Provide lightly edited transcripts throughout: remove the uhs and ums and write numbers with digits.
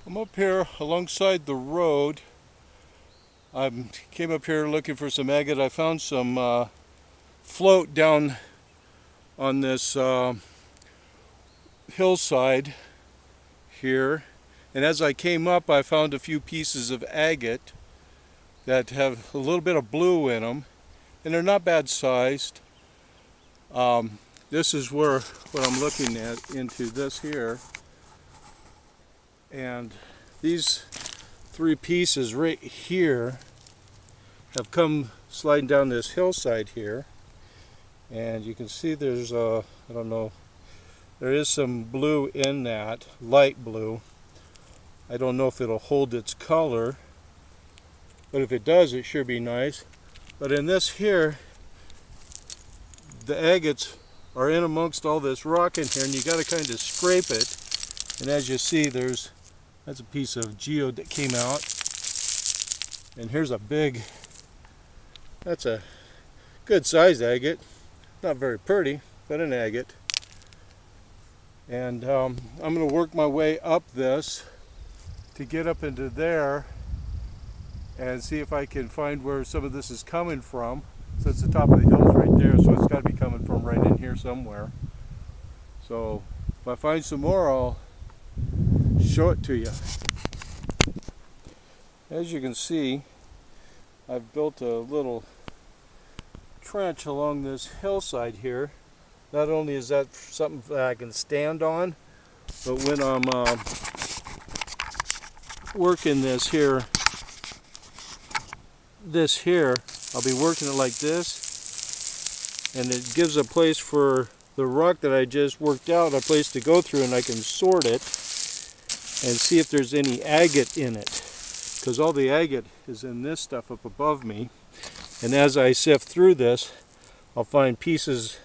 I'm up here alongside the road. I came up here looking for some agate. I found some float down on this hillside here. And as I came up, I found a few pieces of agate that have a little bit of blue in them. And they're not bad sized. This is what I'm looking at into this here. And these three pieces right here have come sliding down this hillside here, and you can see there's I don't know, there is some blue in that, light blue. I don't know if it'll hold its color, but if it does, it sure be nice. But in this here, the agates are in amongst all this rock in here, and you got to kind of scrape it. And as you see, that's a piece of geode that came out. And here's a big, that's a good sized agate. Not very pretty, but an agate. And I'm going to work my way up this to get up into there and see if I can find where some of this is coming from. So it's the top of the hills right there, so it's got to be coming from right in here somewhere. So if I find some more, I'll show it to you. As you can see, I've built a little trench along this hillside here. Not only is that something that I can stand on, but when I'm working this here, I'll be working it like this, and it gives a place for the rock that I just worked out, a place to go through, and I can sort it and see if there's any agate in it, because all the agate is in this stuff up above me. And as I sift through this, I'll find pieces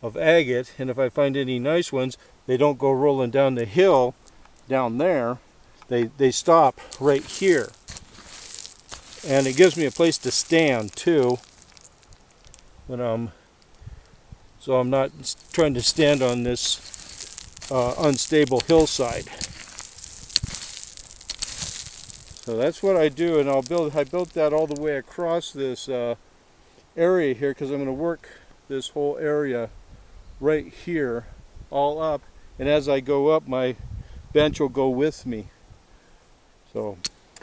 of agate, and if I find any nice ones, they don't go rolling down the hill down there. They stop right here, and it gives me a place to stand too when so I'm not trying to stand on this unstable hillside. So that's what I do, and I built that all the way across this area here, because I'm going to work this whole area right here all up, and as I go up, my bench will go with me. So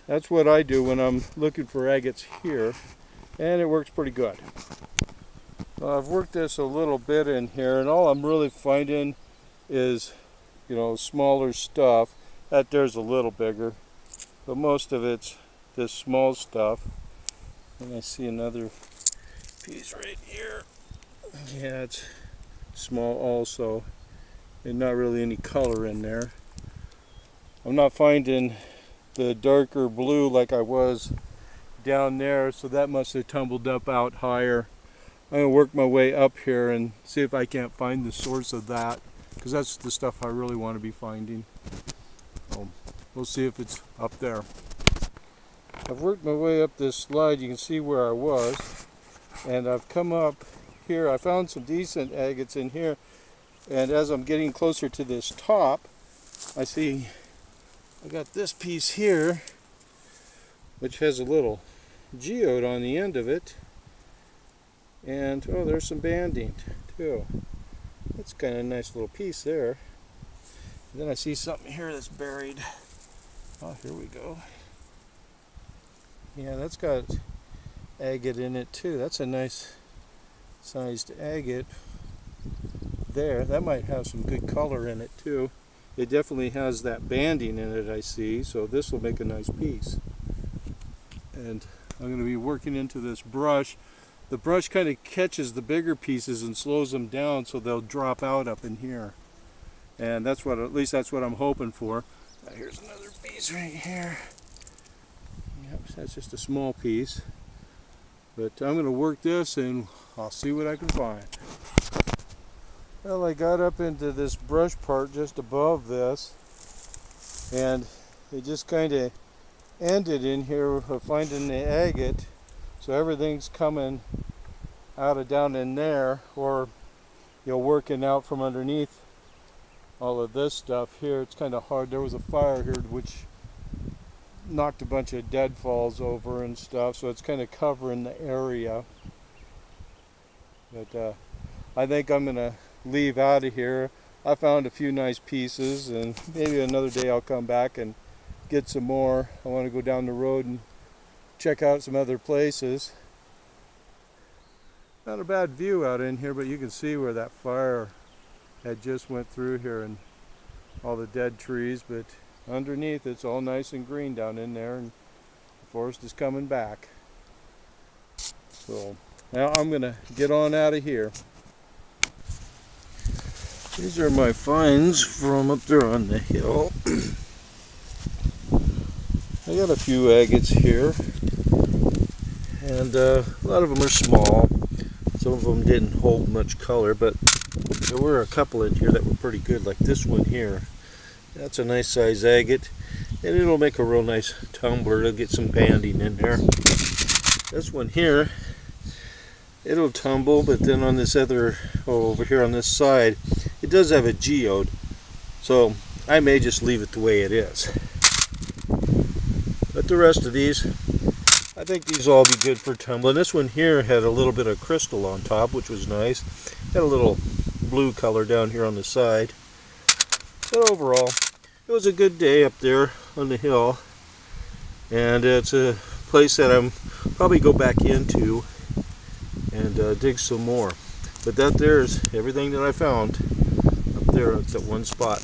that's what I do when I'm looking for agates here, and it works pretty good. I've worked this a little bit in here, and all I'm really finding is, smaller stuff. That there's a little bigger, but most of it's this small stuff. And I see another piece right here. Yeah, it's small also, and not really any color in there. I'm not finding the darker blue like I was down there, so that must have tumbled up out higher. I'm going to work my way up here and see if I can't find the source of that, because that's the stuff I really want to be finding. So we'll see if it's up there. I've worked my way up this slide. You can see where I was, and I've come up here. I found some decent agates in here, and as I'm getting closer to this top, I see I got this piece here which has a little geode on the end of it, and oh, there's some banding too. That's kind of a nice little piece there. And then I see something here that's buried. Oh, here we go. Yeah, that's got agate in it too. That's a nice sized agate there. That might have some good color in it too. It definitely has that banding in it, I see, so this will make a nice piece. And I'm going to be working into this brush. The brush kind of catches the bigger pieces and slows them down, so they'll drop out up in here. And that's what, at least that's what I'm hoping for. Here's another piece right here. Yep, that's just a small piece. But I'm going to work this and I'll see what I can find. Well, I got up into this brush part just above this, and it just kind of ended in here of finding the agate. So everything's coming out of down in there, or working out from underneath all of this stuff here. It's kind of hard. There was a fire here which knocked a bunch of deadfalls over and stuff, so it's kind of covering the area. But I think I'm going to leave out of here. I found a few nice pieces, and maybe another day I'll come back and get some more. I want to go down the road and check out some other places. Not a bad view out in here, but you can see where that fire had just went through here and all the dead trees, but underneath it's all nice and green down in there, and the forest is coming back. So now I'm gonna get on out of here. These are my finds from up there on the hill. I got a few agates here, and a lot of them are small. Some of them didn't hold much color, but there were a couple in here that were pretty good, like this one here. That's a nice size agate, and it'll make a real nice tumbler. It'll get some banding in there. This one here, it'll tumble, but then on this other, over here on this side, it does have a geode, so I may just leave it the way it is. But the rest of these, I think these will all be good for tumbling. This one here had a little bit of crystal on top, which was nice. Had a little blue color down here on the side. But overall, it was a good day up there on the hill. And it's a place that I'm probably go back into and dig some more. But that there's everything that I found up there at that one spot.